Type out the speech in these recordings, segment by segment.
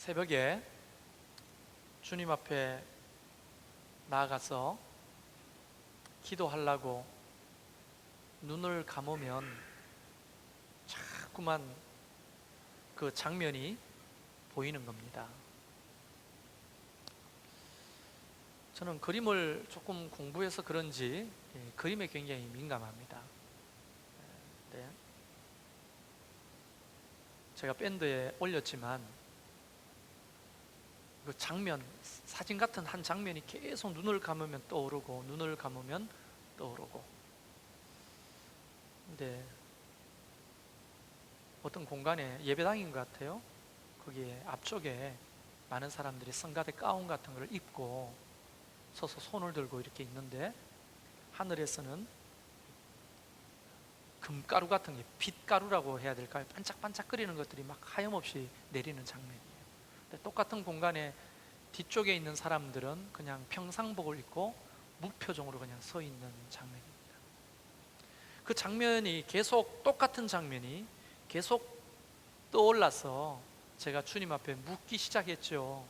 새벽에 주님 앞에 나아가서 기도하려고 눈을 감으면 자꾸만 그 장면이 보이는 겁니다. 저는 그림을 조금 공부해서 그런지 그림에 굉장히 민감합니다. 네. 제가 밴드에 올렸지만 그 장면, 사진 같은 한 장면이 계속 눈을 감으면 떠오르고 눈을 감으면 떠오르고. 근데 어떤 공간에 예배당인 것 같아요. 거기에 앞쪽에 많은 사람들이 성가대 가운 같은 걸 입고 서서 손을 들고 이렇게 있는데, 하늘에서는 금가루 같은 게, 빛가루라고 해야 될까요? 반짝반짝거리는 것들이 막 하염없이 내리는 장면이에요. 근데 똑같은 공간에 뒤쪽에 있는 사람들은 그냥 평상복을 입고 무표정으로 그냥 서 있는 장면입니다. 그 장면이 계속, 똑같은 장면이 계속 떠올라서 제가 주님 앞에 묻기 시작했죠.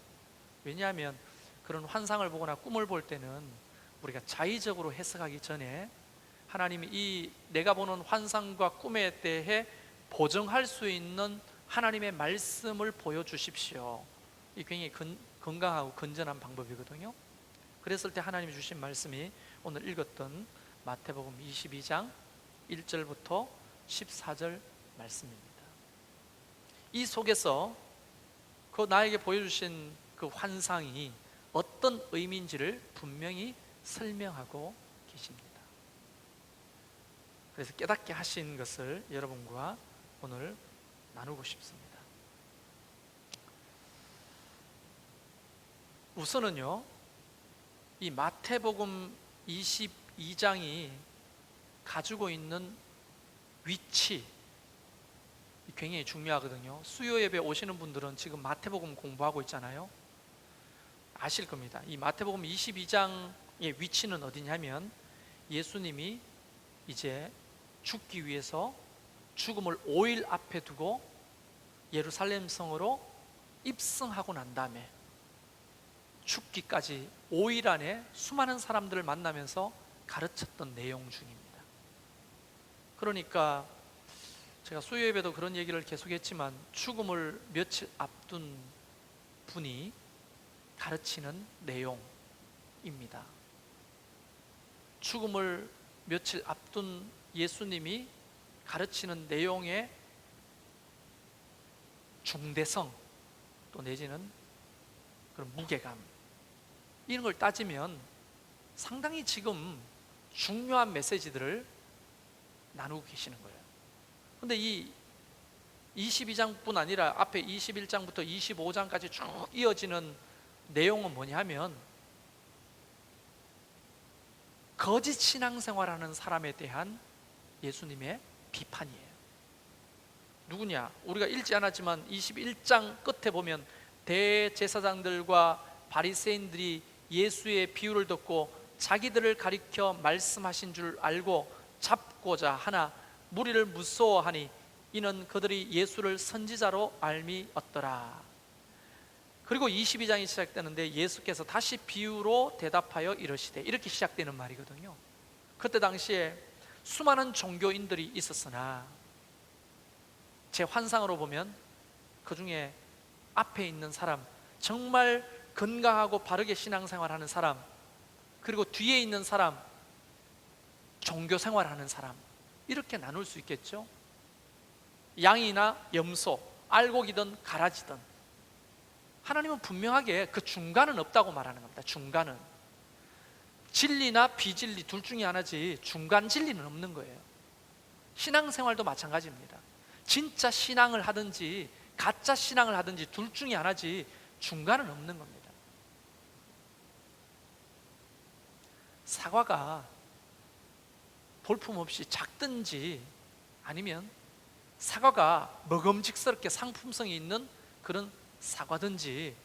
왜냐하면 그런 환상을 보거나 꿈을 볼 때는 우리가 자의적으로 해석하기 전에 하나님이 이 내가 보는 환상과 꿈에 대해 보증할 수 있는 하나님의 말씀을 보여주십시오. 이 굉장히 건강하고 건전한 방법이거든요. 그랬을 때 하나님이 주신 말씀이 오늘 읽었던 마태복음 22장 1절부터 14절 말씀입니다. 이 속에서 그 나에게 보여주신 그 환상이 어떤 의미인지를 분명히 설명하고 계십니다. 그래서 깨닫게 하신 것을 여러분과 오늘 나누고 싶습니다. 우선은요, 이 마태복음 22장이 가지고 있는 위치, 굉장히 중요하거든요. 수요 예배 오시는 분들은 지금 마태복음 공부하고 있잖아요. 아실 겁니다. 이 마태복음 22장의 위치는 어디냐면, 예수님이 이제 죽기 위해서 죽음을 5일 앞에 두고 예루살렘 성으로 입성하고 난 다음에 죽기까지 5일 안에 수많은 사람들을 만나면서 가르쳤던 내용 중입니다. 그러니까 제가 수요 예배도 그런 얘기를 계속했지만, 죽음을 며칠 앞둔 분이 가르치는 내용입니다. 죽음을 며칠 앞둔 예수님이 가르치는 내용의 중대성, 또 내지는 그런 무게감, 이런 걸 따지면 상당히 지금 중요한 메시지들을 나누고 계시는 거예요. 근데 이 22장뿐 아니라 앞에 21장부터 25장까지 쭉 이어지는 내용은 뭐냐면, 거짓 신앙생활하는 사람에 대한 예수님의 비판이에요. 누구냐? 우리가 읽지 않았지만 21장 끝에 보면 대제사장들과 바리새인들이 예수의 비유를 듣고 자기들을 가리켜 말씀하신 줄 알고 잡고자 하나 무리를 무서워하니 이는 그들이 예수를 선지자로 알미었더라. 그리고 22장이 시작되는데 예수께서 다시 비유로 대답하여 이르시되, 이렇게 시작되는 말이거든요. 그때 당시에 수많은 종교인들이 있었으나 제 환상으로 보면 그 중에 앞에 있는 사람, 정말 건강하고 바르게 신앙생활하는 사람, 그리고 뒤에 있는 사람, 종교생활하는 사람, 이렇게 나눌 수 있겠죠. 양이나 염소, 알곡이든 가라지든 하나님은 분명하게 그 중간은 없다고 말하는 겁니다. 중간은 진리나 비진리 둘 중에 하나지 중간 진리는 없는 거예요. 신앙생활도 마찬가지입니다. 진짜 신앙을 하든지 가짜 신앙을 하든지 둘 중에 하나지 중간은 없는 겁니다. 사과가 볼품없이 작든지 아니면 사과가 먹음직스럽게 상품성이 있는 그런 사과든지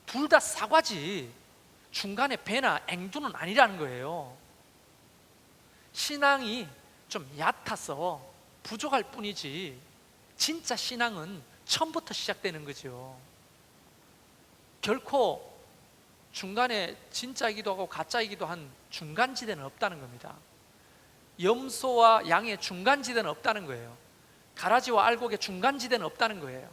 둘 다 사과지 중간에 배나 앵두는 아니라는 거예요. 신앙이 좀 얕아서 부족할 뿐이지 진짜 신앙은 처음부터 시작되는 거죠. 결코 중간에 진짜이기도 하고 가짜이기도 한 중간지대는 없다는 겁니다. 염소와 양의 중간지대는 없다는 거예요. 가라지와 알곡의 중간지대는 없다는 거예요.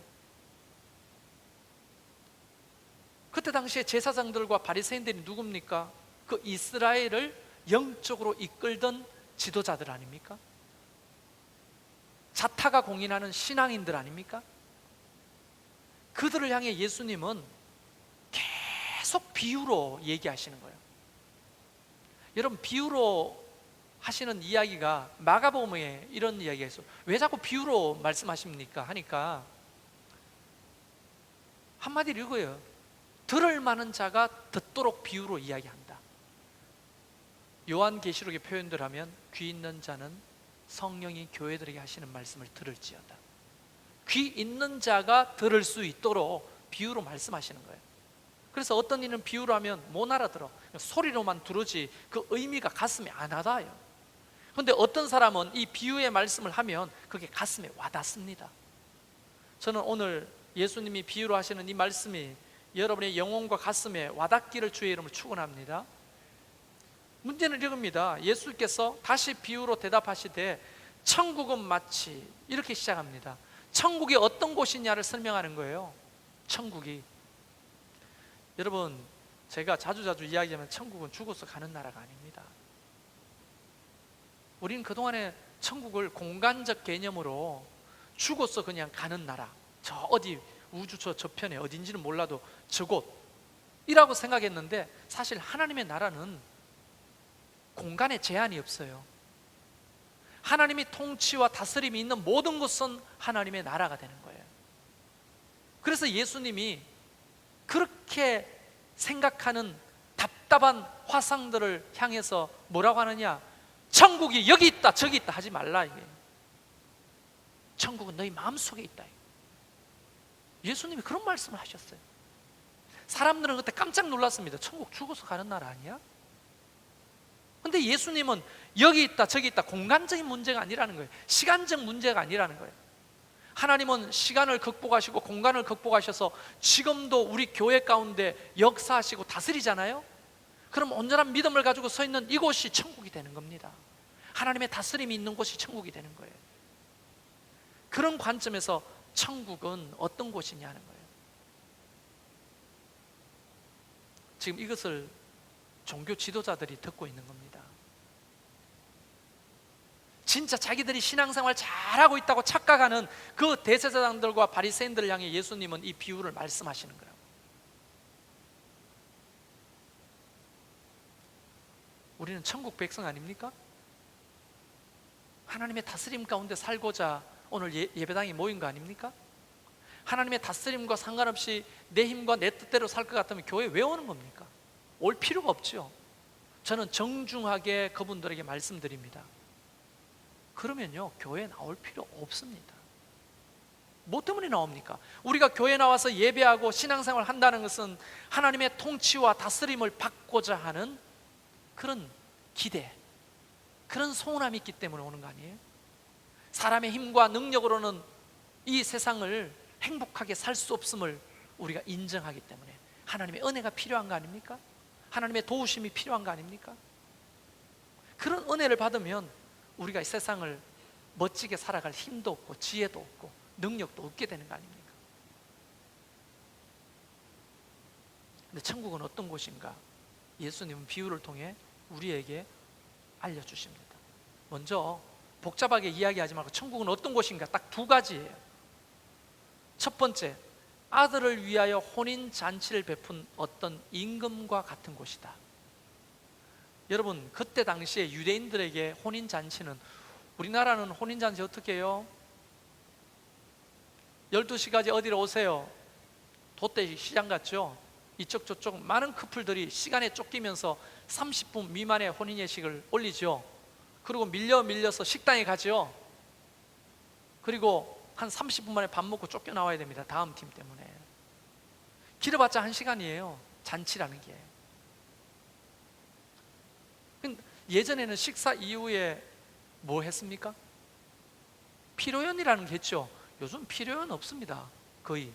그때 당시에 제사장들과 바리새인들이 누굽니까? 그 이스라엘을 영적으로 이끌던 지도자들 아닙니까? 자타가 공인하는 신앙인들 아닙니까? 그들을 향해 예수님은 계속 비유로 얘기하시는 거예요. 여러분, 비유로 하시는 이야기가 마가복음에 이런 이야기가 있어요. 왜 자꾸 비유로 말씀하십니까? 하니까 한마디로 이거예요. 들을 만한 자가 듣도록 비유로 이야기한다. 요한계시록의 표현들 하면 귀 있는 자는 성령이 교회들에게 하시는 말씀을 들을지어다. 귀 있는 자가 들을 수 있도록 비유로 말씀하시는 거예요. 그래서 어떤 이는 비유로 하면 못 알아들어. 소리로만 들으지 그 의미가 가슴에 안 와닿아요. 그런데 어떤 사람은 이 비유의 말씀을 하면 그게 가슴에 와닿습니다. 저는 오늘 예수님이 비유로 하시는 이 말씀이 여러분의 영혼과 가슴에 와닿기를 주의 이름으로 축원합니다. 문제는 이겁니다. 예수께서 다시 비유로 대답하시되 천국은 마치, 이렇게 시작합니다. 천국이 어떤 곳이냐를 설명하는 거예요. 천국이, 여러분, 제가 자주 이야기하면 천국은 죽어서 가는 나라가 아닙니다. 우리는 그동안에 천국을 공간적 개념으로 죽어서 그냥 가는 나라, 저 어디 우주 저편에 어딘지는 몰라도 저곳이라고 생각했는데, 사실 하나님의 나라는 공간에 제한이 없어요. 하나님이 통치와 다스림이 있는 모든 곳은 하나님의 나라가 되는 거예요. 그래서 예수님이 그렇게 생각하는 답답한 화상들을 향해서 뭐라고 하느냐? 천국이 여기 있다 저기 있다 하지 말라, 이게. 천국은 너희 마음속에 있다. 예수님이 그런 말씀을 하셨어요. 사람들은 그때 깜짝 놀랐습니다. 천국 죽어서 가는 나라 아니야? 근데 예수님은 여기 있다 저기 있다, 공간적인 문제가 아니라는 거예요. 시간적 문제가 아니라는 거예요. 하나님은 시간을 극복하시고 공간을 극복하셔서 지금도 우리 교회 가운데 역사하시고 다스리잖아요. 그럼 온전한 믿음을 가지고 서 있는 이곳이 천국이 되는 겁니다. 하나님의 다스림이 있는 곳이 천국이 되는 거예요. 그런 관점에서 천국은 어떤 곳이냐는 거예요. 지금 이것을 종교 지도자들이 듣고 있는 겁니다. 진짜 자기들이 신앙생활 잘하고 있다고 착각하는 그 대제사장들과 바리새인들을 향해 예수님은 이 비유를 말씀하시는 거예요. 우리는 천국 백성 아닙니까? 하나님의 다스림 가운데 살고자 오늘 예배당에 모인 거 아닙니까? 하나님의 다스림과 상관없이 내 힘과 내 뜻대로 살 것 같으면 교회 왜 오는 겁니까? 올 필요가 없죠. 저는 정중하게 그분들에게 말씀드립니다. 그러면요, 교회에 나올 필요 없습니다. 뭐 때문에 나옵니까? 우리가 교회에 나와서 예배하고 신앙생활을 한다는 것은 하나님의 통치와 다스림을 받고자 하는 그런 기대, 그런 소원함이 있기 때문에 오는 거 아니에요? 사람의 힘과 능력으로는 이 세상을 행복하게 살 수 없음을 우리가 인정하기 때문에 하나님의 은혜가 필요한 거 아닙니까? 하나님의 도우심이 필요한 거 아닙니까? 그런 은혜를 받으면 우리가 이 세상을 멋지게 살아갈 힘도 없고 지혜도 없고 능력도 없게 되는 거 아닙니까? 근데 천국은 어떤 곳인가? 예수님은 비유를 통해 우리에게 알려주십니다. 먼저 복잡하게 이야기하지 말고 천국은 어떤 곳인가 딱 두 가지예요. 첫 번째, 아들을 위하여 혼인잔치를 베푼 어떤 임금과 같은 곳이다. 여러분, 그때 당시에 유대인들에게 혼인잔치는, 우리나라는 혼인잔치 어떻게 해요? 12시까지 어디로 오세요? 돛대 시장 같죠? 이쪽 저쪽 많은 커플들이 시간에 쫓기면서 30분 미만의 혼인 예식을 올리죠. 그리고 밀려서 식당에 가죠. 그리고 한 30분 만에 밥 먹고 쫓겨나와야 됩니다. 다음 팀 때문에. 길어봤자 1시간이에요 잔치라는 게. 예전에는 식사 이후에 뭐 했습니까? 피로연이라는 게 했죠. 요즘 피로연 없습니다. 거의.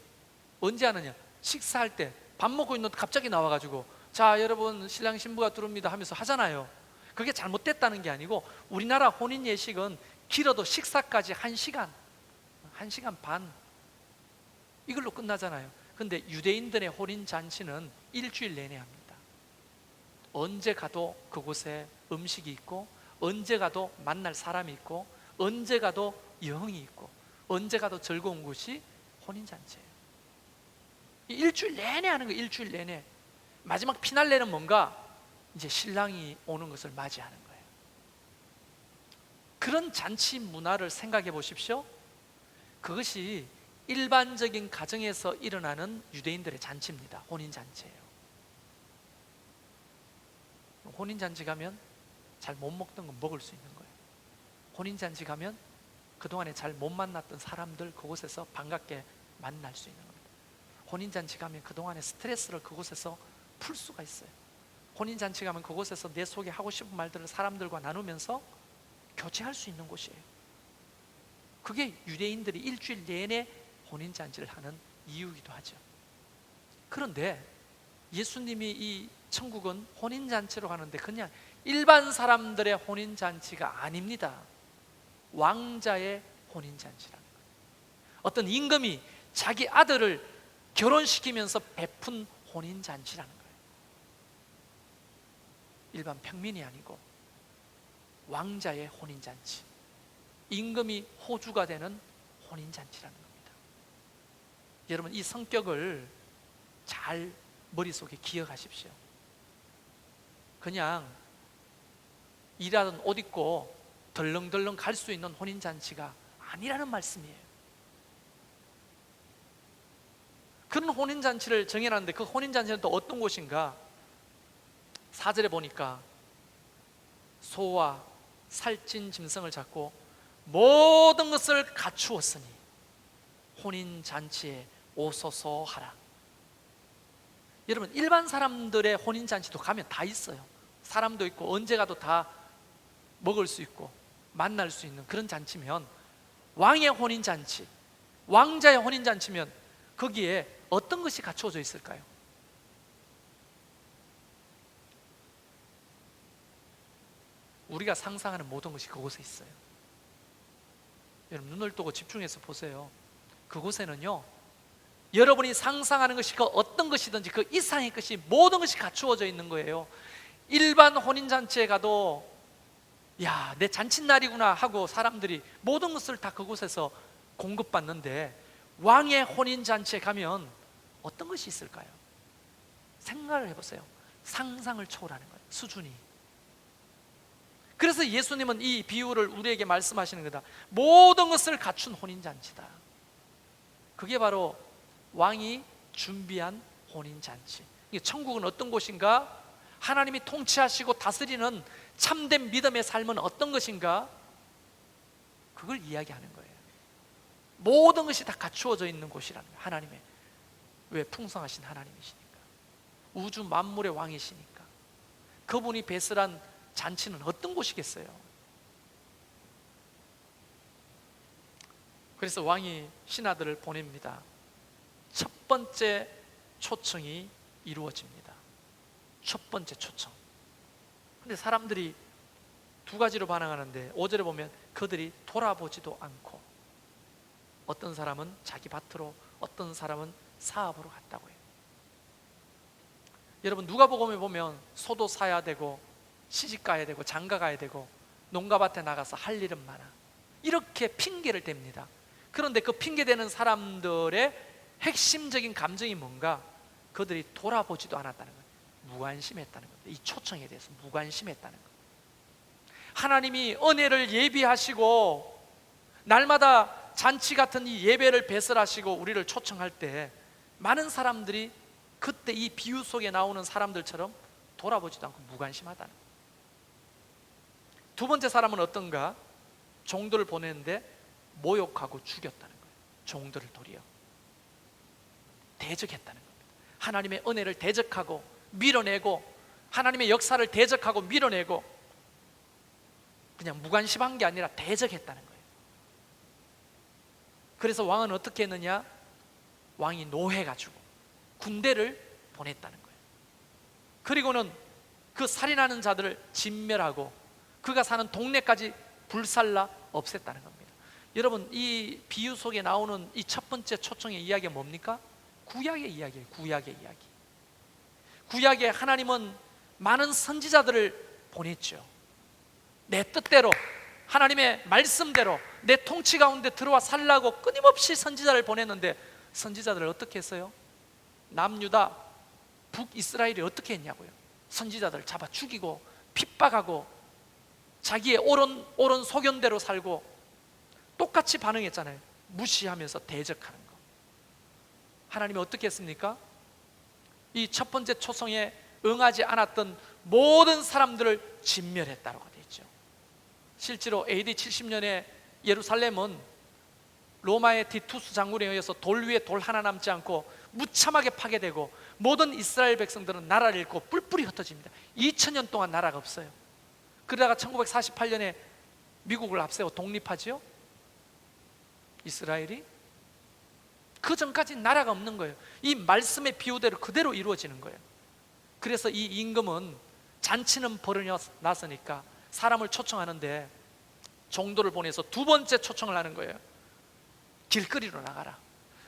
언제 하느냐? 식사할 때 밥 먹고 있는데 갑자기 나와가지고 자 여러분 신랑 신부가 들어옵니다 하면서 하잖아요. 그게 잘못됐다는 게 아니고 우리나라 혼인 예식은 길어도 식사까지 1시간, 1시간 반 이걸로 끝나잖아요. 근데 유대인들의 혼인 잔치는 일주일 내내 합니다. 언제 가도 그곳에 음식이 있고, 언제 가도 만날 사람이 있고, 언제 가도 여흥이 있고, 언제 가도 즐거운 곳이 혼인 잔치예요. 일주일 내내 하는 거예요. 일주일 내내. 마지막 피날레는 뭔가 이제 신랑이 오는 것을 맞이하는 거예요. 그런 잔치 문화를 생각해 보십시오. 그것이 일반적인 가정에서 일어나는 유대인들의 잔치입니다. 혼인 잔치예요. 혼인 잔치 가면 잘 못 먹던 건 먹을 수 있는 거예요. 혼인 잔치 가면 그동안에 잘 못 만났던 사람들 그곳에서 반갑게 만날 수 있는 겁니다. 혼인 잔치 가면 그동안의 스트레스를 그곳에서 풀 수가 있어요. 혼인 잔치 가면 그곳에서 내 속에 하고 싶은 말들을 사람들과 나누면서 교제할 수 있는 곳이에요. 그게 유대인들이 일주일 내내 혼인 잔치를 하는 이유이기도 하죠. 그런데 예수님이 이 천국은 혼인 잔치로 가는데 그냥 일반 사람들의 혼인 잔치가 아닙니다. 왕자의 혼인 잔치라는 거예요. 어떤 임금이 자기 아들을 결혼시키면서 베푼 혼인 잔치라는 거예요. 일반 평민이 아니고 왕자의 혼인 잔치, 임금이 호주가 되는 혼인 잔치라는 겁니다. 여러분 이 성격을 잘 머릿속에 기억하십시오. 그냥 일하던 옷 입고 덜렁덜렁 갈 수 있는 혼인 잔치가 아니라는 말씀이에요. 그런 혼인 잔치를 정해놨는데 그 혼인 잔치는 또 어떤 곳인가? 4절에 보니까 소와 살찐 짐승을 잡고 모든 것을 갖추었으니 혼인 잔치에 오소서 하라. 여러분 일반 사람들의 혼인 잔치도 가면 다 있어요. 사람도 있고 언제 가도 다 먹을 수 있고 만날 수 있는 그런 잔치면, 왕의 혼인 잔치, 왕자의 혼인 잔치면 거기에 어떤 것이 갖추어져 있을까요? 우리가 상상하는 모든 것이 그곳에 있어요. 여러분 눈을 뜨고 집중해서 보세요. 그곳에는요 여러분이 상상하는 것이 그 어떤 것이든지 그 이상의 것이 모든 것이 갖추어져 있는 거예요. 일반 혼인잔치에 가도 야, 내 잔칫날이구나 하고 사람들이 모든 것을 다 그곳에서 공급받는데 왕의 혼인잔치에 가면 어떤 것이 있을까요? 생각을 해보세요. 상상을 초월하는 거예요, 수준이. 그래서 예수님은 이 비유를 우리에게 말씀하시는 거다. 모든 것을 갖춘 혼인잔치다. 그게 바로 왕이 준비한 혼인잔치. 천국은 어떤 곳인가? 하나님이 통치하시고 다스리는 참된 믿음의 삶은 어떤 것인가? 그걸 이야기하는 거예요. 모든 것이 다 갖추어져 있는 곳이라는 거예요. 하나님의, 왜? 풍성하신 하나님이시니까, 우주 만물의 왕이시니까. 그분이 배설한 잔치는 어떤 곳이겠어요? 그래서 왕이 신하들을 보냅니다. 첫 번째 초청이 이루어집니다. 첫 번째 초청. 근데 사람들이 두 가지로 반응하는데 5절에 보면 그들이 돌아보지도 않고, 어떤 사람은 자기 밭으로, 어떤 사람은 사업으로 갔다고 해요. 여러분 누가복음에 보면 소도 사야 되고 시집 가야 되고 장가 가야 되고 농가밭에 나가서 할 일은 많아, 이렇게 핑계를 댑니다. 그런데 그 핑계대는 사람들의 핵심적인 감정이 뭔가? 그들이 돌아보지도 않았다는 거예요. 무관심했다는 겁니다. 이 초청에 대해서 무관심했다는 거예요. 하나님이 은혜를 예비하시고 날마다 잔치 같은 이 예배를 배설하시고 우리를 초청할 때 많은 사람들이 그때 이 비유 속에 나오는 사람들처럼 돌아보지도 않고 무관심하다는 거예요. 두 번째 사람은 어떤가? 종들을 보냈는데 모욕하고 죽였다는 거예요. 종들을 도리어 대적했다는 겁니다. 하나님의 은혜를 대적하고 밀어내고, 하나님의 역사를 대적하고 밀어내고, 그냥 무관심한 게 아니라 대적했다는 거예요. 그래서 왕은 어떻게 했느냐? 왕이 노해가지고 군대를 보냈다는 거예요. 그리고는 그 살인하는 자들을 진멸하고 그가 사는 동네까지 불살라 없앴다는 겁니다. 여러분, 이 비유 속에 나오는 이 첫 번째 초청의 이야기가 뭡니까? 구약의 이야기예요. 구약의 이야기. 구약에 하나님은 많은 선지자들을 보냈죠. 내 뜻대로, 하나님의 말씀대로 내 통치 가운데 들어와 살라고 끊임없이 선지자를 보냈는데, 선지자들을 어떻게 했어요? 남유다, 북이스라엘이 어떻게 했냐고요? 선지자들 잡아 죽이고 핍박하고 자기의 옳은 소견대로 살고 똑같이 반응했잖아요. 무시하면서 대적하는 거. 하나님이 어떻게 했습니까? 이 첫 번째 초청에 응하지 않았던 모든 사람들을 진멸했다고 되어 있죠. 실제로 AD 70년에 예루살렘은 로마의 디투스 장군에 의해서 돌 위에 돌 하나 남지 않고 무참하게 파괴되고 모든 이스라엘 백성들은 나라를 잃고 뿔뿔이 흩어집니다. 2000년 동안 나라가 없어요. 그러다가 1948년에 미국을 앞세워 독립하지요. 이스라엘이 그 전까지 나라가 없는 거예요. 이 말씀의 비유대로 그대로 이루어지는 거예요. 그래서 이 임금은 잔치는 벌어났으니까 사람을 초청하는데 종도를 보내서 두 번째 초청을 하는 거예요. 길거리로 나가라.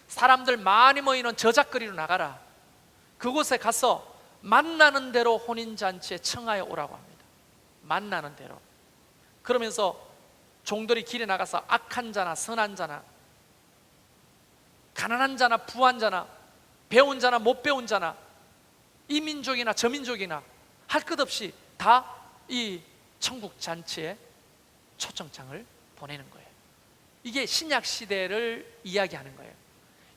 사람들 많이 모이는 저작거리로 나가라. 그곳에 가서 만나는 대로 혼인잔치에 청하여 오라고 합니다. 만나는 대로. 그러면서 종들이 길에 나가서 악한 자나 선한 자나, 가난한 자나 부한 자나, 배운 자나 못 배운 자나, 이 민족이나 저 민족이나 할 것 없이 다 이 천국 잔치에 초청장을 보내는 거예요. 이게 신약 시대를 이야기하는 거예요.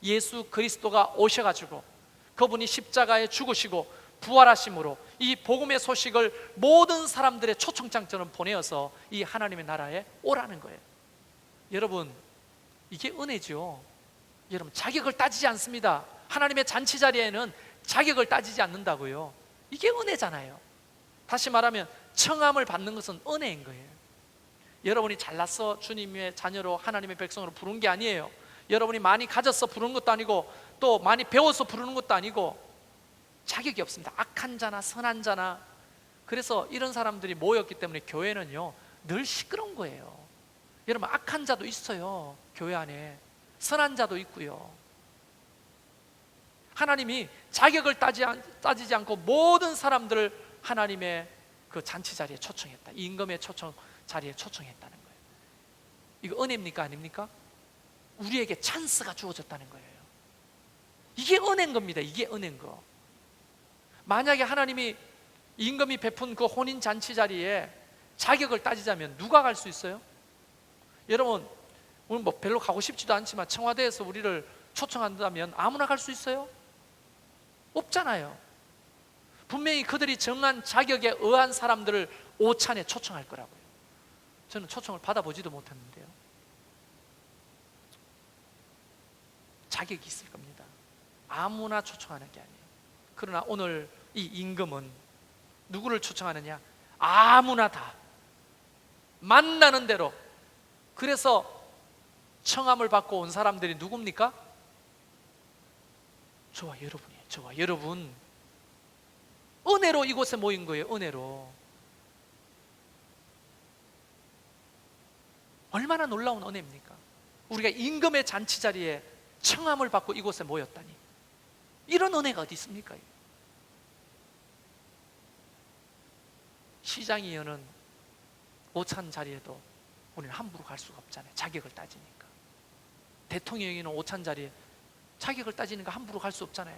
예수 그리스도가 오셔가지고 그분이 십자가에 죽으시고 부활하심으로 이 복음의 소식을 모든 사람들의 초청장처럼 보내어서 이 하나님의 나라에 오라는 거예요. 여러분, 이게 은혜죠. 여러분, 자격을 따지지 않습니다. 하나님의 잔치 자리에는 자격을 따지지 않는다고요. 이게 은혜잖아요. 다시 말하면 청함을 받는 것은 은혜인 거예요. 여러분이 잘났어 주님의 자녀로 하나님의 백성으로 부른 게 아니에요. 여러분이 많이 가졌어 부르는 것도 아니고 또 많이 배워서 부르는 것도 아니고 자격이 없습니다. 악한 자나 선한 자나. 그래서 이런 사람들이 모였기 때문에 교회는요 늘 시끄러운 거예요. 여러분, 악한 자도 있어요. 교회 안에 선한 자도 있고요. 하나님이 자격을 따지지 않고 모든 사람들을 하나님의 그 잔치 자리에 초청했다. 임금의 초청 자리에 초청했다는 거예요. 이거 은혜입니까 아닙니까? 우리에게 찬스가 주어졌다는 거예요. 이게 은혜인 겁니다. 이게 은혜인 거. 만약에 하나님이 임금이 베푼 그 혼인 잔치 자리에 자격을 따지자면 누가 갈 수 있어요? 여러분, 오늘 뭐 별로 가고 싶지도 않지만 청와대에서 우리를 초청한다면 아무나 갈 수 있어요? 없잖아요. 분명히 그들이 정한 자격에 의한 사람들을 오찬에 초청할 거라고요. 저는 초청을 받아보지도 못했는데요. 자격이 있을 겁니다. 아무나 초청하는 게 아니에요. 그러나 오늘 이 임금은 누구를 초청하느냐? 아무나 다 만나는 대로. 그래서 청함을 받고 온 사람들이 누굽니까? 저와 여러분이에요. 저와 여러분. 은혜로 이곳에 모인 거예요. 은혜로. 얼마나 놀라운 은혜입니까? 우리가 임금의 잔치 자리에 청함을 받고 이곳에 모였다니. 이런 은혜가 어디 있습니까? 시장이 여는 오찬 자리에도 우리는 함부로 갈 수가 없잖아요. 자격을 따지니까. 대통령이 있는 오찬 자리에 자격을 따지니까 함부로 갈 수 없잖아요.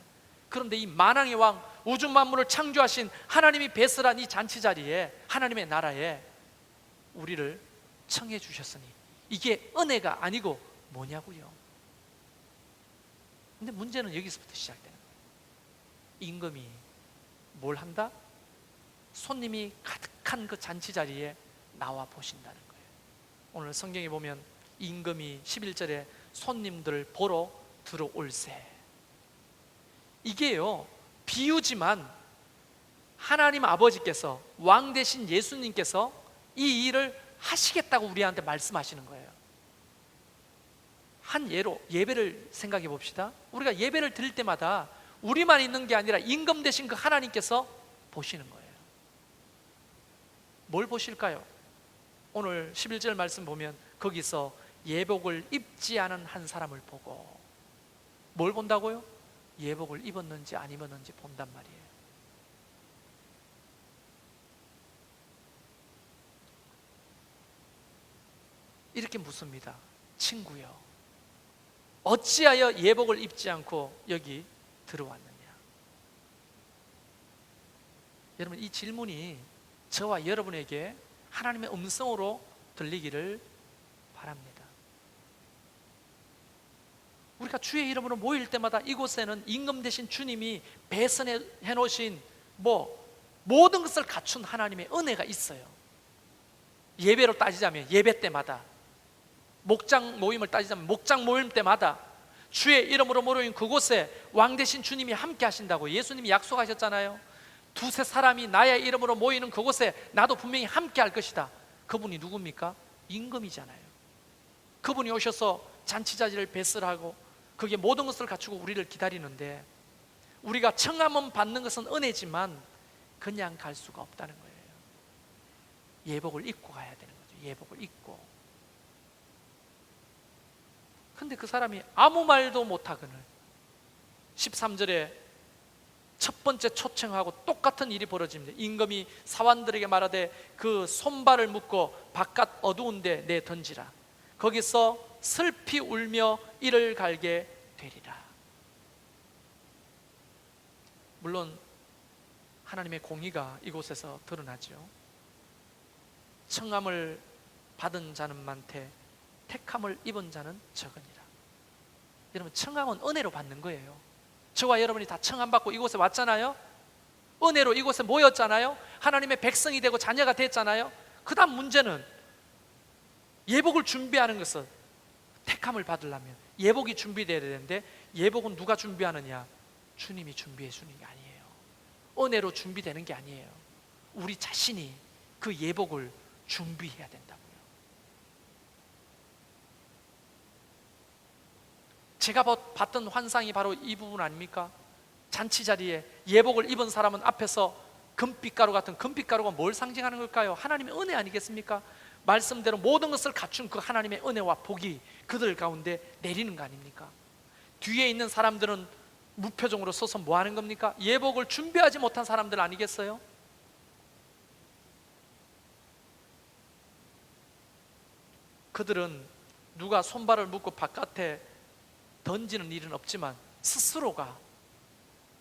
그런데 이 만왕의 왕, 우주 만물을 창조하신 하나님이 배설한 이 잔치 자리에, 하나님의 나라에 우리를 청해 주셨으니 이게 은혜가 아니고 뭐냐고요. 근데 문제는 여기서부터 시작되는 거예요. 임금이 뭘 한다? 손님이 가득한 그 잔치 자리에 나와 보신다는 거예요. 오늘 성경에 보면 임금이 11절에 손님들을 보러 들어올세. 이게요 비유지만 하나님 아버지께서, 왕 대신 예수님께서 이 일을 하시겠다고 우리한테 말씀하시는 거예요. 한 예로 예배를 생각해 봅시다. 우리가 예배를 드릴 때마다 우리만 있는 게 아니라 임금 되신 그 하나님께서 보시는 거예요. 뭘 보실까요? 오늘 11절 말씀 보면 거기서 예복을 입지 않은 한 사람을 보고, 뭘 본다고요? 예복을 입었는지 안 입었는지 본단 말이에요. 이렇게 묻습니다. 친구여, 어찌하여 예복을 입지 않고 여기 들어왔느냐? 여러분, 이 질문이 저와 여러분에게 하나님의 음성으로 들리기를 바랍니다. 우리가 주의 이름으로 모일 때마다 이곳에는 임금 되신 주님이 배선해 놓으신 모든 것을 갖춘 하나님의 은혜가 있어요. 예배로 따지자면 예배 때마다, 목장 모임을 따지자면 목장 모임 때마다 주의 이름으로 모인 그곳에 왕 되신 주님이 함께 하신다고 예수님이 약속하셨잖아요. 두세 사람이 나의 이름으로 모이는 그곳에 나도 분명히 함께 할 것이다. 그분이 누굽니까? 임금이잖아요. 그분이 오셔서 잔치자리를 배설하고 그게 모든 것을 갖추고 우리를 기다리는데, 우리가 청함은 받는 것은 은혜지만 그냥 갈 수가 없다는 거예요. 예복을 입고 가야 되는 거죠. 예복을 입고. 근데 그 사람이 아무 말도 못하거늘 13절에 첫 번째 초청하고 똑같은 일이 벌어집니다. 임금이 사환들에게 말하되 그 손발을 묶고 바깥 어두운 데 내 던지라. 거기서 슬피 울며 이를 갈게 되리라. 물론 하나님의 공의가 이곳에서 드러나죠. 청함을 받은 자는 많되 택함을 입은 자는 적으니라. 여러분, 청함은 은혜로 받는 거예요. 저와 여러분이 다 청함 받고 이곳에 왔잖아요. 은혜로 이곳에 모였잖아요. 하나님의 백성이 되고 자녀가 됐잖아요. 그 다음 문제는 예복을 준비하는 것은, 택함을 받으려면 예복이 준비되어야 되는데 예복은 누가 준비하느냐? 주님이 준비해 주는 게 아니에요. 은혜로 준비되는 게 아니에요. 우리 자신이 그 예복을 준비해야 된다고요. 제가 봤던 환상이 바로 이 부분 아닙니까? 잔치 자리에 예복을 입은 사람은 앞에서 금빛가루 같은, 금빛가루가 뭘 상징하는 걸까요? 하나님의 은혜 아니겠습니까? 말씀대로 모든 것을 갖춘 그 하나님의 은혜와 복이 그들 가운데 내리는 거 아닙니까? 뒤에 있는 사람들은 무표정으로 서서 뭐 하는 겁니까? 예복을 준비하지 못한 사람들 아니겠어요? 그들은 누가 손발을 묶고 바깥에 던지는 일은 없지만 스스로가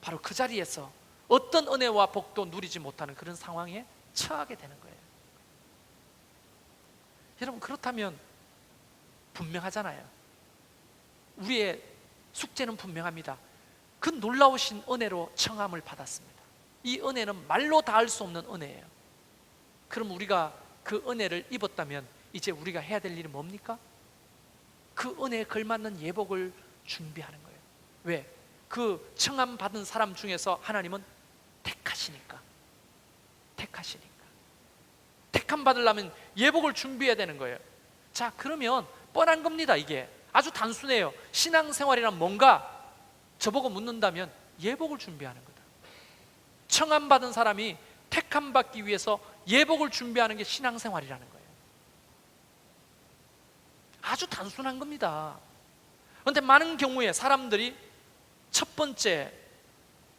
바로 그 자리에서 어떤 은혜와 복도 누리지 못하는 그런 상황에 처하게 되는 거예요. 여러분, 그렇다면 분명하잖아요. 우리의 숙제는 분명합니다. 그 놀라우신 은혜로 청함을 받았습니다. 이 은혜는 말로 닿을 수 없는 은혜예요. 그럼 우리가 그 은혜를 입었다면 이제 우리가 해야 될 일은 뭡니까? 그 은혜에 걸맞는 예복을 준비하는 거예요. 왜? 그 청함 받은 사람 중에서 하나님은 택하시니까. 택함 받으려면 예복을 준비해야 되는 거예요. 자, 그러면 뻔한 겁니다. 이게 아주 단순해요. 신앙생활이란 뭔가 저보고 묻는다면 예복을 준비하는 거다. 청함 받은 사람이 택함 받기 위해서 예복을 준비하는 게 신앙생활이라는 거예요. 아주 단순한 겁니다. 그런데 많은 경우에 사람들이 첫 번째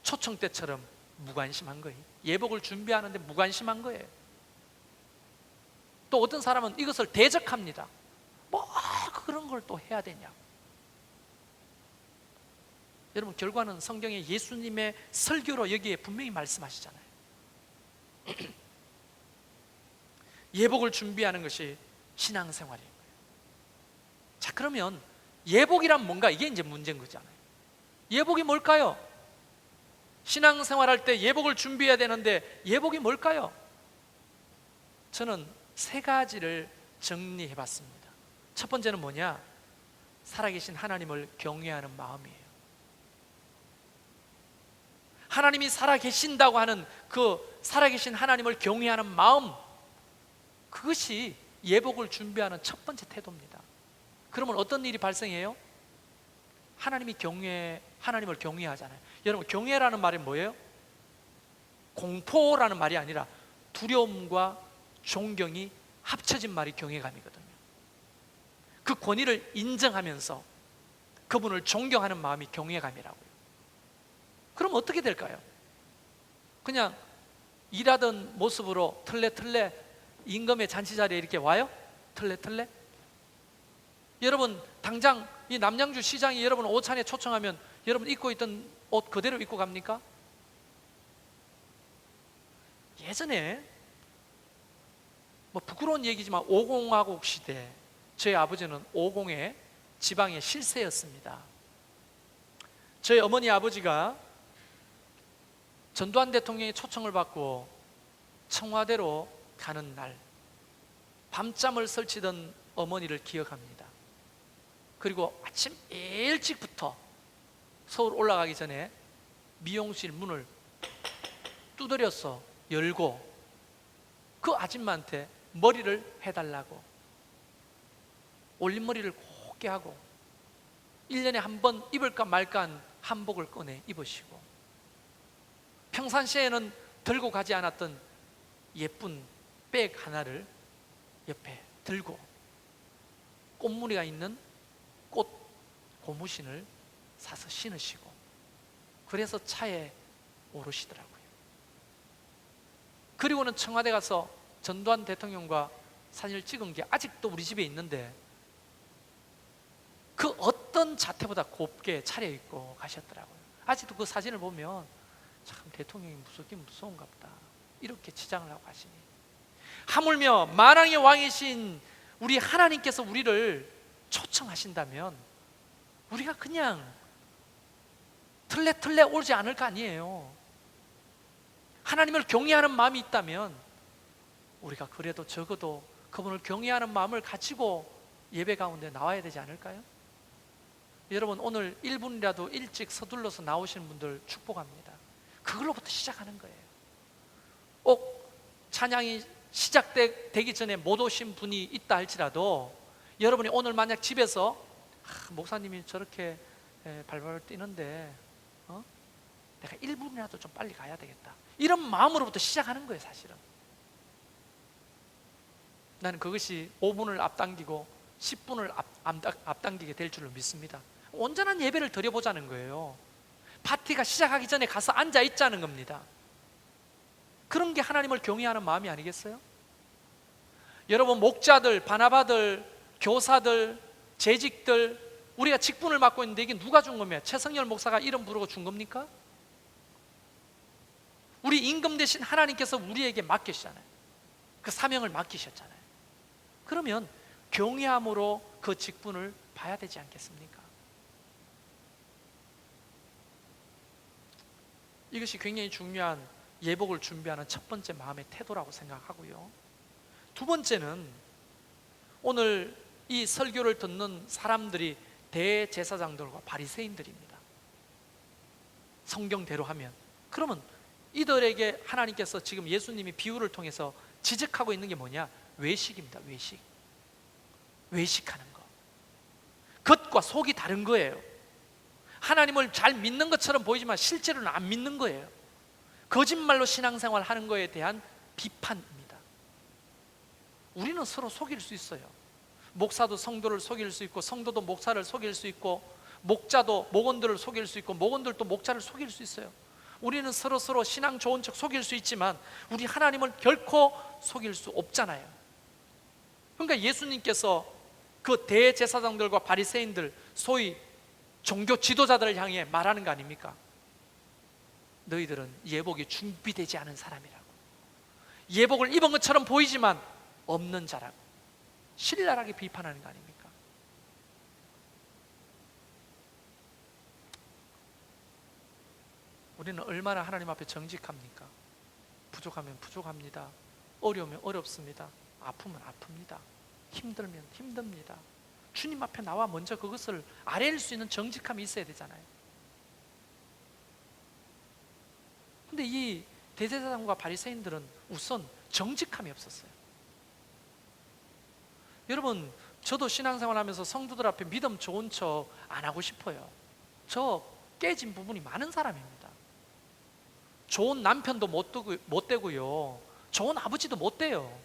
초청 때처럼 무관심한 거예요. 예복을 준비하는데 무관심한 거예요. 또 어떤 사람은 이것을 대적합니다. 뭐 그런 걸 또 해야 되냐. 여러분, 결과는 성경에 예수님의 설교로 여기에 분명히 말씀하시잖아요. 예복을 준비하는 것이 신앙생활이에요. 자, 그러면 예복이란 뭔가? 이게 이제 문제인 거잖아요. 예복이 뭘까요? 신앙생활할 때 예복을 준비해야 되는데 예복이 뭘까요? 저는 세 가지를 정리해 봤습니다. 첫 번째는 뭐냐? 살아계신 하나님을 경외하는 마음이에요. 하나님이 살아계신다고 하는 그 살아계신 하나님을 경외하는 마음, 그것이 예복을 준비하는 첫 번째 태도입니다. 그러면 어떤 일이 발생해요? 하나님을 경외하잖아요. 여러분, 경외라는 말이 뭐예요? 공포라는 말이 아니라 두려움과 존경이 합쳐진 말이 경외감이거든요. 그 권위를 인정하면서 그분을 존경하는 마음이 경외감이라고요. 그럼 어떻게 될까요? 그냥 일하던 모습으로 털레털레 임금의 잔치 자리에 이렇게 와요? 털레털레? 여러분, 당장 이 남양주 시장이 여러분 오찬에 초청하면 여러분 입고 있던 옷 그대로 입고 갑니까? 예전에 뭐 부끄러운 얘기지만 오공화국 시대, 저희 아버지는 오공의 지방의 실세였습니다. 저희 어머니 아버지가 전두환 대통령의 초청을 받고 청와대로 가는 날 밤잠을 설치던 어머니를 기억합니다. 그리고 아침 일찍부터 서울 올라가기 전에 미용실 문을 두드려서 열고 그 아줌마한테 머리를 해달라고 올림머리를 곱게 하고 1년에 한 번 입을까 말까 한 한복을 꺼내 입으시고 평상시에는 들고 가지 않았던 예쁜 백 하나를 옆에 들고 꽃무늬가 있는 꽃 고무신을 사서 신으시고 그래서 차에 오르시더라고요. 그리고는 청와대 가서 전두환 대통령과 사진을 찍은 게 아직도 우리 집에 있는데 그 어떤 자태보다 곱게 차려입고 가셨더라고요. 아직도 그 사진을 보면 참 대통령이 무섭긴 무서운가 보다 이렇게 치장을 하고 가시니, 하물며 만왕의 왕이신 우리 하나님께서 우리를 초청하신다면 우리가 그냥 털레털레 오지 않을 거 아니에요. 하나님을 경외하는 마음이 있다면 우리가 그래도 적어도 그분을 경외하는 마음을 가지고 예배 가운데 나와야 되지 않을까요? 여러분, 오늘 1분이라도 일찍 서둘러서 나오시는 분들 축복합니다. 그걸로부터 시작하는 거예요. 꼭 찬양이 시작되기 전에 못 오신 분이 있다 할지라도 여러분이 오늘 만약 집에서 목사님이 저렇게 발발 뛰는데 내가 1분이라도 좀 빨리 가야 되겠다, 이런 마음으로부터 시작하는 거예요. 사실은 나는 그것이 5분을 앞당기고 10분을 앞당기게 될 줄로 믿습니다. 온전한 예배를 드려보자는 거예요. 파티가 시작하기 전에 가서 앉아 있자는 겁니다. 그런 게 하나님을 경외하는 마음이 아니겠어요? 여러분, 목자들, 바나바들, 교사들, 재직들, 우리가 직분을 맡고 있는데 이게 누가 준 겁니까? 최성열 목사가 이름 부르고 준 겁니까? 우리 임금 대신 하나님께서 우리에게 맡기셨잖아요. 그 사명을 맡기셨잖아요. 그러면 경외함으로 그 직분을 봐야 되지 않겠습니까? 이것이 굉장히 중요한 예복을 준비하는 첫 번째 마음의 태도라고 생각하고요. 두 번째는 오늘 이 설교를 듣는 사람들이 대제사장들과 바리새인들입니다. 성경대로 하면. 그러면 이들에게 하나님께서 지금 예수님이 비유를 통해서 지적하고 있는 게 뭐냐? 외식입니다. 외식. 외식하는 거. 겉과 속이 다른 거예요. 하나님을 잘 믿는 것처럼 보이지만 실제로는 안 믿는 거예요. 거짓말로 신앙생활 하는 거에 대한 비판입니다. 우리는 서로 속일 수 있어요. 목사도 성도를 속일 수 있고, 성도도 목사를 속일 수 있고, 목자도 목원들을 속일 수 있고, 목원들도 목자를 속일 수 있어요. 우리는 서로 신앙 좋은 척 속일 수 있지만 우리 하나님을 결코 속일 수 없잖아요. 그러니까 예수님께서 그 대제사장들과 바리새인들, 소위 종교 지도자들을 향해 말하는 거 아닙니까? 너희들은 예복이 준비되지 않은 사람이라고, 예복을 입은 것처럼 보이지만 없는 자라고 신랄하게 비판하는 거 아닙니까? 우리는 얼마나 하나님 앞에 정직합니까? 부족하면 부족합니다. 어려우면 어렵습니다. 아프면 아픕니다. 힘들면 힘듭니다. 주님 앞에 나와 먼저 그것을 아뢰일 수 있는 정직함이 있어야 되잖아요. 근데 이 대제사장과 바리새인들은 우선 정직함이 없었어요. 여러분, 저도 신앙생활하면서 성도들 앞에 믿음 좋은 척 안 하고 싶어요. 저 깨진 부분이 많은 사람입니다. 좋은 남편도 못 되고요, 좋은 아버지도 못 돼요.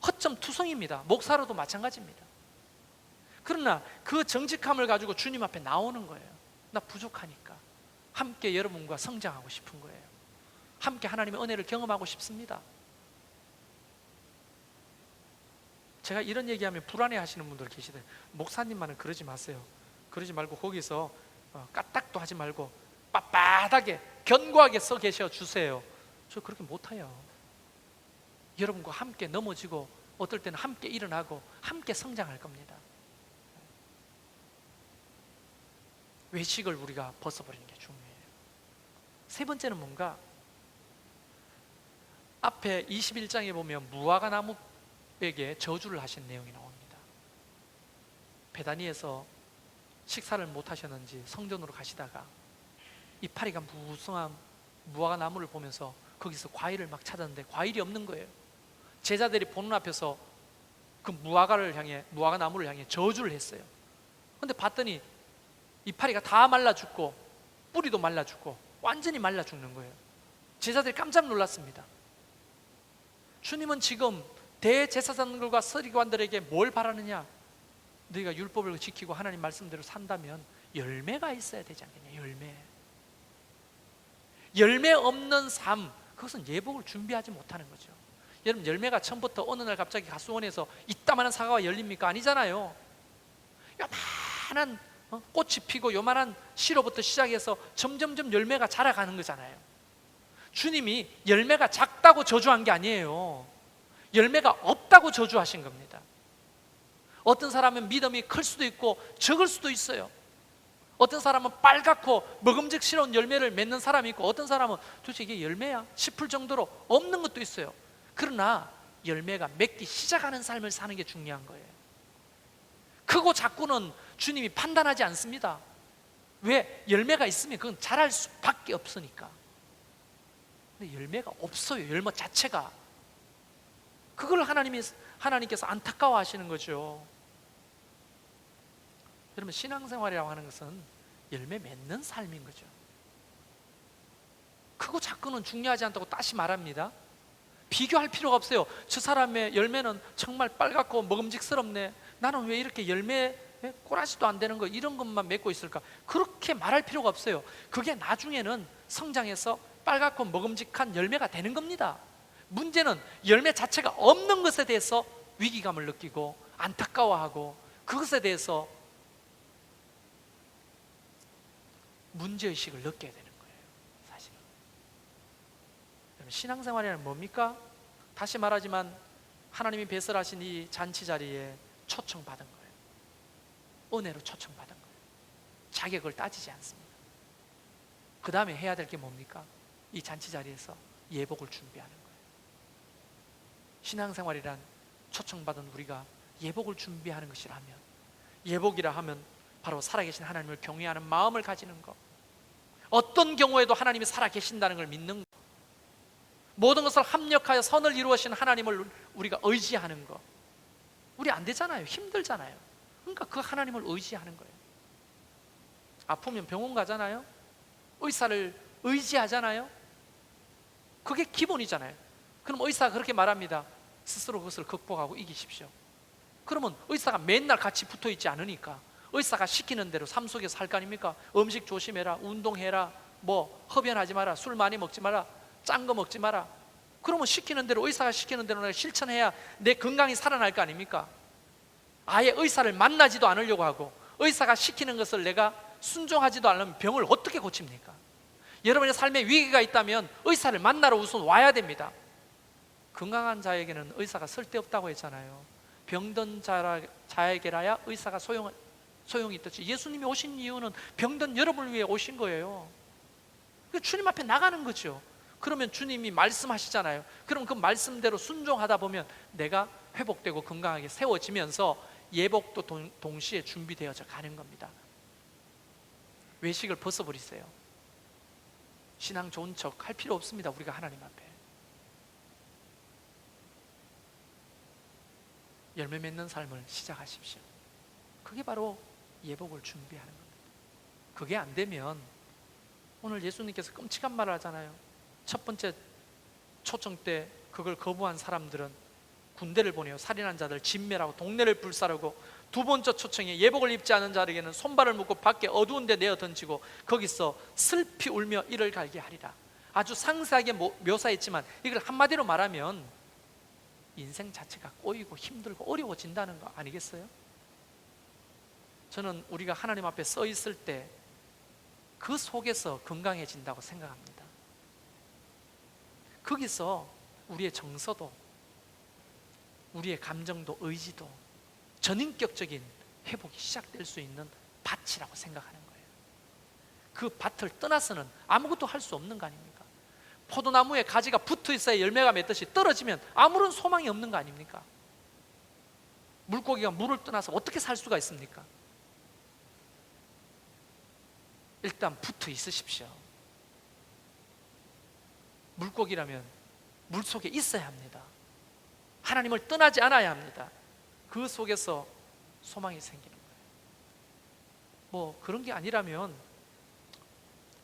허점 투성입니다. 목사로도 마찬가지입니다. 그러나 그 정직함을 가지고 주님 앞에 나오는 거예요. 나 부족하니까 함께 여러분과 성장하고 싶은 거예요. 함께 하나님의 은혜를 경험하고 싶습니다. 제가 이런 얘기하면 불안해 하시는 분들 계시대요. 목사님만은 그러지 마세요. 그러지 말고 거기서 까딱도 하지 말고 빳빳하게 견고하게 서 계셔 주세요. 저 그렇게 못해요. 여러분과 함께 넘어지고 어떨 때는 함께 일어나고 함께 성장할 겁니다. 외식을 우리가 벗어버리는 게 중요해요. 세 번째는 뭔가, 앞에 21장에 보면 무화과 나무에게 저주를 하신 내용이 나옵니다. 베다니에서 식사를 못 하셨는지 성전으로 가시다가 이파리가 무성한 무화과 나무를 보면서 거기서 과일을 막 찾았는데 과일이 없는 거예요. 제자들이 보는 앞에서 그 무화과 나무를 향해 저주를 했어요. 근데 봤더니 이파리가 다 말라 죽고 뿌리도 말라 죽고 완전히 말라 죽는 거예요. 제자들이 깜짝 놀랐습니다. 주님은 지금 대제사장들과 서기관들에게 뭘 바라느냐? 너희가 율법을 지키고 하나님 말씀대로 산다면 열매가 있어야 되지 않겠냐? 열매 없는 삶, 그것은 예복을 준비하지 못하는 거죠. 여러분, 열매가 처음부터 어느 날 갑자기 가수원에서 이따만한 사과가 열립니까? 아니잖아요. 요만한 꽃이 피고 요만한 씨로부터 시작해서 점점점 열매가 자라가는 거잖아요. 주님이 열매가 작다고 저주한 게 아니에요. 열매가 없다고 저주하신 겁니다. 어떤 사람은 믿음이 클 수도 있고 적을 수도 있어요. 어떤 사람은 빨갛고 먹음직스러운 열매를 맺는 사람이 있고, 어떤 사람은 도대체 이게 열매야? 싶을 정도로 없는 것도 있어요. 그러나 열매가 맺기 시작하는 삶을 사는 게 중요한 거예요. 크고 작고는 주님이 판단하지 않습니다. 왜? 열매가 있으면 그건 자랄 수밖에 없으니까. 근데 열매가 없어요. 열매 자체가. 그걸 하나님께서 안타까워 하시는 거죠. 여러분, 신앙생활이라고 하는 것은 열매 맺는 삶인 거죠. 크고 작고는 중요하지 않다고 다시 말합니다. 비교할 필요가 없어요. 저 사람의 열매는 정말 빨갛고 먹음직스럽네, 나는 왜 이렇게 열매 꼬라지도 안 되는 거, 이런 것만 맺고 있을까? 그렇게 말할 필요가 없어요. 그게 나중에는 성장해서 빨갛고 먹음직한 열매가 되는 겁니다. 문제는 열매 자체가 없는 것에 대해서 위기감을 느끼고 안타까워하고 그것에 대해서 문제의식을 느껴야 되는 거예요. 사실은 신앙생활이란 뭡니까? 다시 말하지만 하나님이 배설하신 이 잔치 자리에 초청받은 거예요. 은혜로 초청받은 거예요. 자격을 따지지 않습니다. 그 다음에 해야 될 게 뭡니까? 이 잔치 자리에서 예복을 준비하는 거예요. 신앙생활이란 초청받은 우리가 예복을 준비하는 것이라면, 예복이라 하면 바로 살아계신 하나님을 경외하는 마음을 가지는 것, 어떤 경우에도 하나님이 살아계신다는 걸 믿는 것, 모든 것을 합력하여 선을 이루어신 하나님을 우리가 의지하는 것. 우리 안 되잖아요. 힘들잖아요. 그러니까 그 하나님을 의지하는 거예요. 아프면 병원 가잖아요. 의사를 의지하잖아요. 그게 기본이잖아요. 그럼 의사가 그렇게 말합니다. 스스로 그것을 극복하고 이기십시오. 그러면 의사가 맨날 같이 붙어 있지 않으니까 의사가 시키는 대로 삶 속에서 할 거 아닙니까? 음식 조심해라, 운동해라, 뭐 흡연하지 마라, 술 많이 먹지 마라, 짠 거 먹지 마라. 그러면 시키는 대로, 의사가 시키는 대로 내가 실천해야 내 건강이 살아날 거 아닙니까? 아예 의사를 만나지도 않으려고 하고 의사가 시키는 것을 내가 순종하지도 않으면 병을 어떻게 고칩니까? 여러분의 삶에 위기가 있다면 의사를 만나러 우선 와야 됩니다. 건강한 자에게는 의사가 쓸데없다고 했잖아요. 병든 자에게라야 의사가 소용이 있듯이 예수님이 오신 이유는 병든 여러분을 위해 오신 거예요. 주님 앞에 나가는 거죠. 그러면 주님이 말씀하시잖아요. 그럼 그 말씀대로 순종하다 보면 내가 회복되고 건강하게 세워지면서 예복도 동시에 준비되어져 가는 겁니다. 외식을 벗어버리세요. 신앙 좋은 척 할 필요 없습니다. 우리가 하나님 앞에 열매 맺는 삶을 시작하십시오. 그게 바로 예복을 준비하는 겁니다. 그게 안 되면 오늘 예수님께서 끔찍한 말을 하잖아요. 첫 번째 초청 때 그걸 거부한 사람들은 군대를 보내요. 살인한 자들 진멸하고 동네를 불사르고, 두 번째 초청에 예복을 입지 않은 자에게는 손발을 묶고 밖에 어두운 데 내어 던지고 거기서 슬피 울며 이를 갈게 하리라. 아주 상세하게 묘사했지만 이걸 한마디로 말하면 인생 자체가 꼬이고 힘들고 어려워진다는 거 아니겠어요? 저는 우리가 하나님 앞에 서 있을 때 그 속에서 건강해진다고 생각합니다. 거기서 우리의 정서도, 우리의 감정도, 의지도, 전인격적인 회복이 시작될 수 있는 밭이라고 생각하는 거예요. 그 밭을 떠나서는 아무것도 할 수 없는 거 아닙니까? 포도나무에 가지가 붙어 있어야 열매가 맺듯이 떨어지면 아무런 소망이 없는 거 아닙니까? 물고기가 물을 떠나서 어떻게 살 수가 있습니까? 일단 붙어 있으십시오. 물고기라면 물 속에 있어야 합니다. 하나님을 떠나지 않아야 합니다. 그 속에서 소망이 생기는 거예요. 뭐 그런 게 아니라면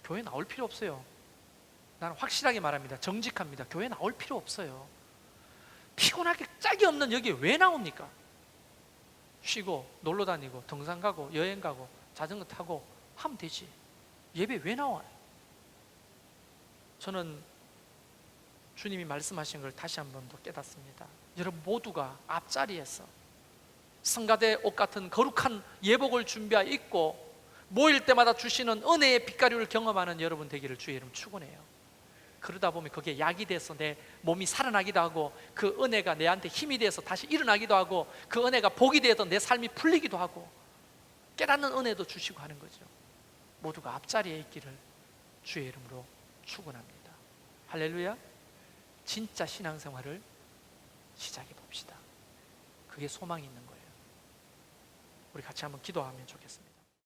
교회 나올 필요 없어요. 나는 확실하게 말합니다. 정직합니다. 교회 나올 필요 없어요. 피곤하게 짝이 없는 여기에 왜 나옵니까? 쉬고 놀러 다니고 등산 가고 여행 가고 자전거 타고 하면 되지. 예배 왜 나와요? 저는 주님이 말씀하신 걸 다시 한 번 더 깨닫습니다. 여러분 모두가 앞자리에서 성가대 옷 같은 거룩한 예복을 준비하여 입고 모일 때마다 주시는 은혜의 빛가루를 경험하는 여러분 되기를 주의 이름 축원해요. 그러다 보면 그게 약이 돼서 내 몸이 살아나기도 하고, 그 은혜가 내한테 힘이 돼서 다시 일어나기도 하고, 그 은혜가 복이 돼서 내 삶이 풀리기도 하고, 깨닫는 은혜도 주시고 하는 거죠. 모두가 앞자리에 있기를 주의 이름으로 축원합니다. 할렐루야. 진짜 신앙생활을 시작해 봅시다. 그게 소망이 있는 거예요. 우리 같이 한번 기도하면 좋겠습니다.